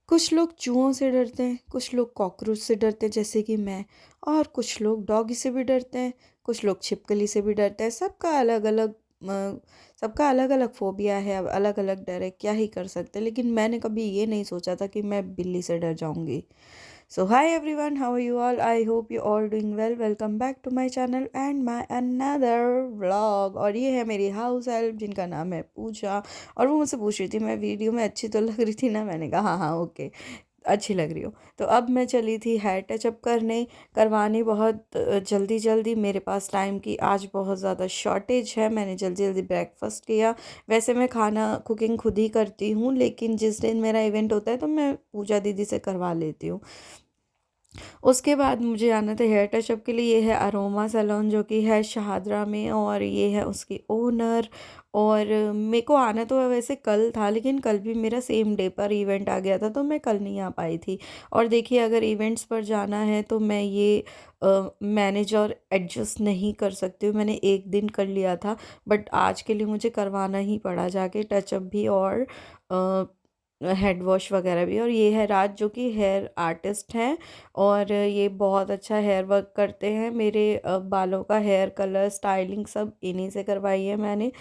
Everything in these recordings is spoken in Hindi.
कुछ लोग चूहों से डरते हैं, कुछ लोग कॉकरोच से डरते हैं जैसे कि मैं, और कुछ लोग डॉगी से भी डरते हैं, कुछ लोग छिपकली से भी डरते हैं। सबका अलग अलग फोबिया है, अब अलग अलग डर है, क्या ही कर सकते हैं। लेकिन मैंने कभी ये नहीं सोचा था कि मैं बिल्ली से डर जाऊंगी। So hi everyone, how are you all? I hope you all doing well. Welcome back to my channel and my another vlog। और ये है मेरी हाउस हेल्प जिनका नाम है पूजा। और वो मुझसे पूछ रही थी मैं वीडियो में अच्छी तो लग रही थी ना। मैंने कहा हाँ हाँ ओके, अच्छी लग रही हो। तो अब मैं चली थी हेयर टचअप करवाने बहुत जल्दी जल्दी। मेरे पास टाइम की आज बहुत ज़्यादा शॉर्टेज है। मैंने जल्दी जल्दी ब्रेकफास्ट किया। वैसे मैं खाना कुकिंग खुद ही करती हूँ, लेकिन जिस दिन मेरा इवेंट होता है तो मैं पूजा दीदी से करवा लेती हूँ। उसके बाद मुझे आना था हेयर टचअप के लिए। ये है अरोमा सैलून जो कि है शाहदरा में, और ये है उसकी ओनर। और मेरे को आना तो वैसे कल था, लेकिन कल भी मेरा सेम डे पर इवेंट आ गया था तो मैं कल नहीं आ पाई थी। और देखिए, अगर इवेंट्स पर जाना है तो मैं ये मैनेज और एडजस्ट नहीं कर सकती हूँ। मैंने एक दिन कर लिया था, बट आज के लिए मुझे करवाना ही पड़ा जाके टचअप भी और हेड वॉश वगैरह भी। और ये है राज जो कि हेयर आर्टिस्ट हैं, और ये बहुत अच्छा हेयर वर्क करते हैं। मेरे बालों का हेयर कलर स्टाइलिंग सब इन्हीं से करवाई है मैंने,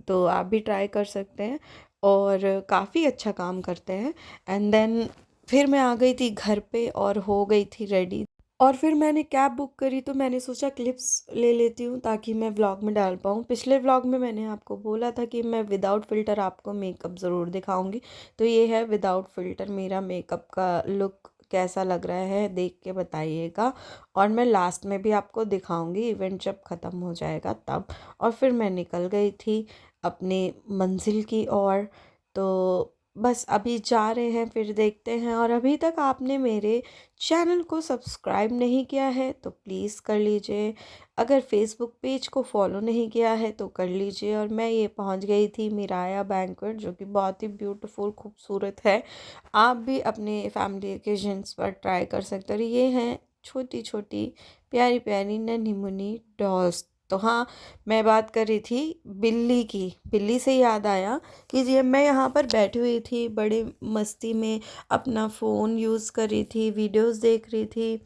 तो आप भी ट्राई कर सकते हैं। और काफ़ी अच्छा काम करते हैं। एंड देन फिर मैं आ गई थी घर पे और हो गई थी रेडी। और फिर मैंने कैब बुक करी, तो मैंने सोचा क्लिप्स ले लेती हूँ ताकि मैं व्लॉग में डाल पाऊँ। पिछले व्लॉग में मैंने आपको बोला था कि मैं विदाउट फ़िल्टर आपको मेकअप ज़रूर दिखाऊंगी। तो ये है विदाउट फ़िल्टर मेरा मेकअप का लुक। कैसा लग रहा है देख के बताइएगा। और मैं लास्ट में भी आपको दिखाऊंगी, इवेंट जब ख़त्म हो जाएगा तब। और फिर मैं निकल गई थी अपने मंजिल की ओर। तो बस अभी जा रहे हैं, फिर देखते हैं। और अभी तक आपने मेरे चैनल को सब्सक्राइब नहीं किया है तो प्लीज़ कर लीजिए। अगर फेसबुक पेज को फॉलो नहीं किया है तो कर लीजिए। और मैं ये पहुंच गई थी मिराया बैंक्वेट, जो कि बहुत ही ब्यूटीफुल खूबसूरत है। आप भी अपने फैमिली ओकेजन्स पर ट्राई कर सकते हैं। और ये हैं छोटी छोटी प्यारी प्यारी नन्ही मुन्नी डॉल्स। तो हाँ, मैं बात कर रही थी बिल्ली की। बिल्ली से याद आया कि ये मैं यहाँ पर बैठी हुई थी बड़े मस्ती में, अपना फ़ोन यूज़ कर रही थी, वीडियोस देख रही थी।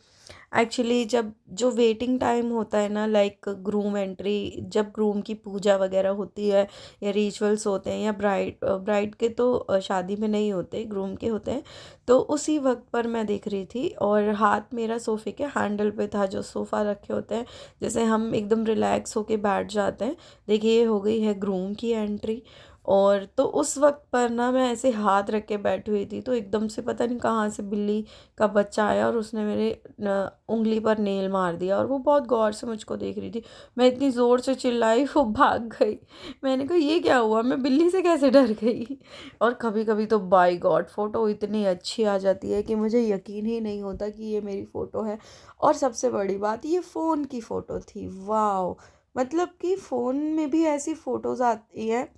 एक्चुअली जब जो वेटिंग टाइम होता है ना, लाइक ग्रूम एंट्री, जब ग्रूम की पूजा वगैरह होती है या रिचुअल्स होते हैं, या ब्राइड ब्राइड के तो शादी में नहीं होते, ग्रूम के होते हैं। तो उसी वक्त पर मैं देख रही थी, और हाथ मेरा सोफ़े के हैंडल पे था, जो सोफ़ा रखे होते हैं जैसे हम एकदम रिलैक्स होके बैठ जाते हैं। देखिए, ये हो गई है ग्रूम की एंट्री। और तो उस वक्त पर ना मैं ऐसे हाथ रख के बैठी हुई थी, तो एकदम से पता नहीं कहाँ से बिल्ली का बच्चा आया और उसने मेरे उंगली पर नेल मार दिया। और वो बहुत गौर से मुझको देख रही थी। मैं इतनी ज़ोर से चिल्लाई, वो भाग गई। मैंने कहा ये क्या हुआ, मैं बिल्ली से कैसे डर गई। और कभी कभी तो बाय गॉड फ़ोटो इतनी अच्छी आ जाती है कि मुझे यकीन ही नहीं होता कि ये मेरी फ़ोटो है। और सबसे बड़ी बात, ये फ़ोन की फ़ोटो थी। वाह, मतलब कि फ़ोन में भी ऐसी फ़ोटोज़ आती हैं।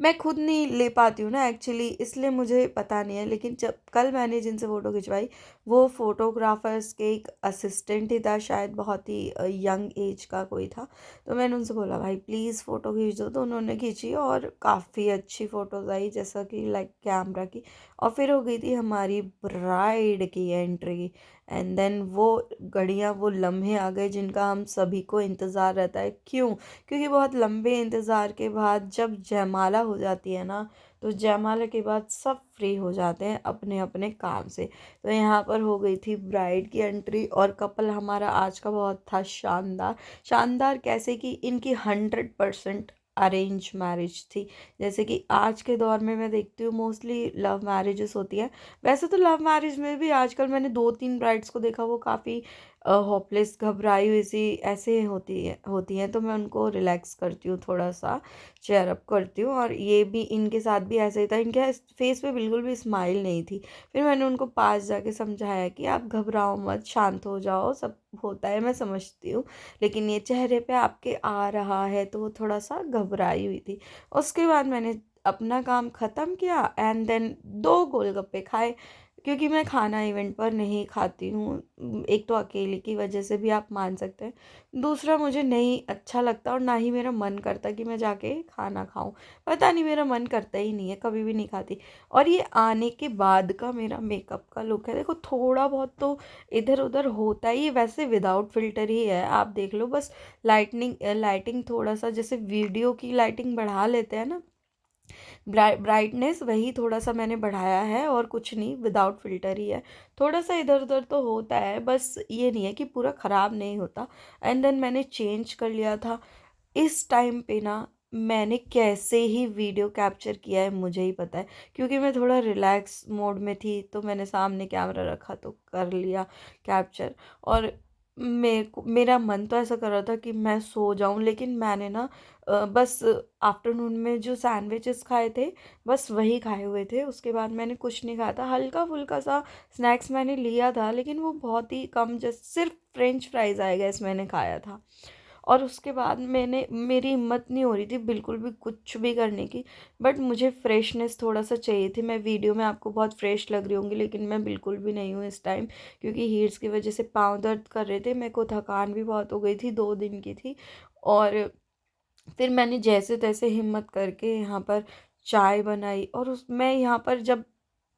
मैं खुद नहीं ले पाती हूँ ना एक्चुअली, इसलिए मुझे पता नहीं है। लेकिन जब कल मैंने जिनसे फ़ोटो खिंचवाई, वो फ़ोटोग्राफर्स के एक असिस्टेंट ही था, शायद बहुत ही यंग एज का कोई था। तो मैंने उनसे बोला भाई प्लीज़ फ़ोटो खींच दो, तो उन्होंने खींची और काफ़ी अच्छी फ़ोटोज़ आई, जैसा कि लाइक कैमरा की। और फिर हो गई थी हमारी ब्राइड की एंट्री। एंड देन वो घड़ियाँ, वो लम्हे आ गए जिनका हम सभी को इंतज़ार रहता है। क्यों? क्योंकि बहुत लंबे इंतज़ार के बाद जब जयमाला हो जाती है ना, तो जयमाला के बाद सब फ्री हो जाते हैं अपने अपने काम से। तो यहाँ पर हो गई थी ब्राइड की एंट्री, और कपल हमारा आज का बहुत था शानदार। शानदार कैसे कि इनकी 100% अरेंज मैरिज थी। जैसे कि आज के दौर में मैं देखती हूँ मोस्टली लव मैरिजेस होती हैं। वैसे तो लव मैरिज में भी आजकल मैंने 2-3 ब्राइड्स को देखा, वो काफ़ी होपलेस, घबराई हुई सी ऐसे होती हैं। तो मैं उनको रिलैक्स करती हूँ, थोड़ा सा चेयर अप करती हूँ। और ये भी, इनके साथ भी ऐसे ही था। इनके फेस पे बिल्कुल भी स्माइल नहीं थी। फिर मैंने उनको पास जाके समझाया कि आप घबराओ मत, शांत हो जाओ, सब होता है, मैं समझती हूँ। लेकिन ये चेहरे पे आपके आ रहा है, तो वो थोड़ा सा घबराई हुई थी। उसके बाद मैंने अपना काम ख़त्म किया, एंड देन 2 गोलगप्पे खाए। क्योंकि मैं खाना इवेंट पर नहीं खाती हूँ। एक तो अकेले की वजह से भी आप मान सकते हैं, दूसरा मुझे नहीं अच्छा लगता और ना ही मेरा मन करता कि मैं जाके खाना खाऊं। पता नहीं, मेरा मन करता ही नहीं है, कभी भी नहीं खाती। और ये आने के बाद का मेरा मेकअप का लुक है, देखो थोड़ा बहुत तो इधर उधर होता ही है, वैसे विदाउट फिल्टर ही है, आप देख लो। बस लाइटिंग थोड़ा सा, जैसे वीडियो की लाइटिंग बढ़ा लेते हैं ना, ब्राइटनेस वही थोड़ा सा मैंने बढ़ाया है, और कुछ नहीं, विदाउट फिल्टर ही है। थोड़ा सा इधर उधर तो होता है, बस ये नहीं है कि पूरा ख़राब नहीं होता। एंड देन मैंने चेंज कर लिया था। इस टाइम पे ना मैंने कैसे ही वीडियो कैप्चर किया है मुझे ही पता है, क्योंकि मैं थोड़ा रिलैक्स मोड में थी, तो मैंने सामने कैमरा रखा तो कर लिया कैप्चर। और मेरा मन तो ऐसा कर रहा था कि मैं सो जाऊं, लेकिन मैंने ना बस आफ्टरनून में जो सैंडविचेस खाए थे, बस वही खाए हुए थे। उसके बाद मैंने कुछ नहीं खाया था, हल्का फुल्का सा स्नैक्स मैंने लिया था, लेकिन वो बहुत ही कम, जस्ट सिर्फ फ्रेंच फ्राइज़ आई गेस मैंने खाया था। और उसके बाद मेरी हिम्मत नहीं हो रही थी बिल्कुल भी कुछ भी करने की। बट मुझे फ्रेशनेस थोड़ा सा चाहिए थी। मैं वीडियो में आपको बहुत फ्रेश लग रही होंगी, लेकिन मैं बिल्कुल भी नहीं हूँ इस टाइम, क्योंकि हीट्स की वजह से पाँव दर्द कर रहे थे, मेरे को थकान भी बहुत हो गई थी, 2 दिन की थी। और फिर मैंने जैसे तैसे हिम्मत करके यहाँ पर चाय बनाई, और उस मैं यहाँ पर जब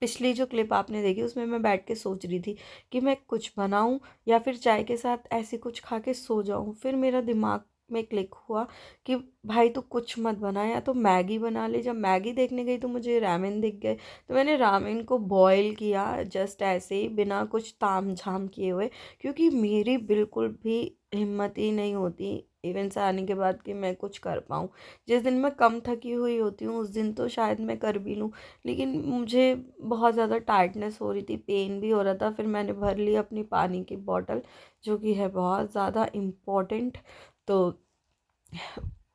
पिछली जो क्लिप आपने देखी उसमें मैं बैठ के सोच रही थी कि मैं कुछ बनाऊं या फिर चाय के साथ ऐसे कुछ खा के सो जाऊं। फिर मेरा दिमाग में क्लिक हुआ कि भाई तू कुछ मत बना, या तो मैगी बना ले। जब मैगी देखने गई तो मुझे रामेन दिख गए, तो मैंने रामेन को बॉईल किया, जस्ट ऐसे ही बिना कुछ ताम झाम किए हुए, क्योंकि मेरी बिल्कुल भी हिम्मत ही नहीं होती इवेंट से आने के बाद कि मैं कुछ कर पाऊँ। जिस दिन मैं कम थकी हुई होती हूँ उस दिन तो शायद मैं कर भी लूँ, लेकिन मुझे बहुत ज़्यादा टायर्डनेस हो रही थी, पेन भी हो रहा था। फिर मैंने भर ली अपनी पानी की बॉटल, जो कि है बहुत ज़्यादा इम्पोर्टेंट। तो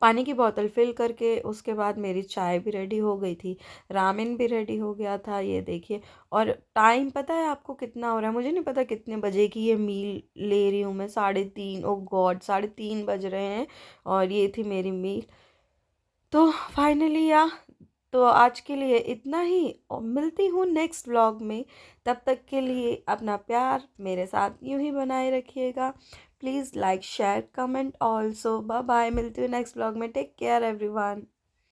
पानी की बोतल फिल करके उसके बाद मेरी चाय भी रेडी हो गई थी, रामेन भी रेडी हो गया था, ये देखिए। और टाइम पता है आपको कितना हो रहा है? मुझे नहीं पता कितने बजे की ये मील ले रही हूँ मैं, 3:30, ओ गॉड 3:30 बज रहे हैं, और ये थी मेरी मील। तो फाइनली तो आज के लिए इतना ही, और मिलती हूँ नेक्स्ट व्लॉग में। तब तक के लिए अपना प्यार मेरे साथ यूं ही बनाए रखिएगा। Please like share comment also. Bye bye, मिलती हूँ नेक्स्ट व्लॉग में। Take care everyone.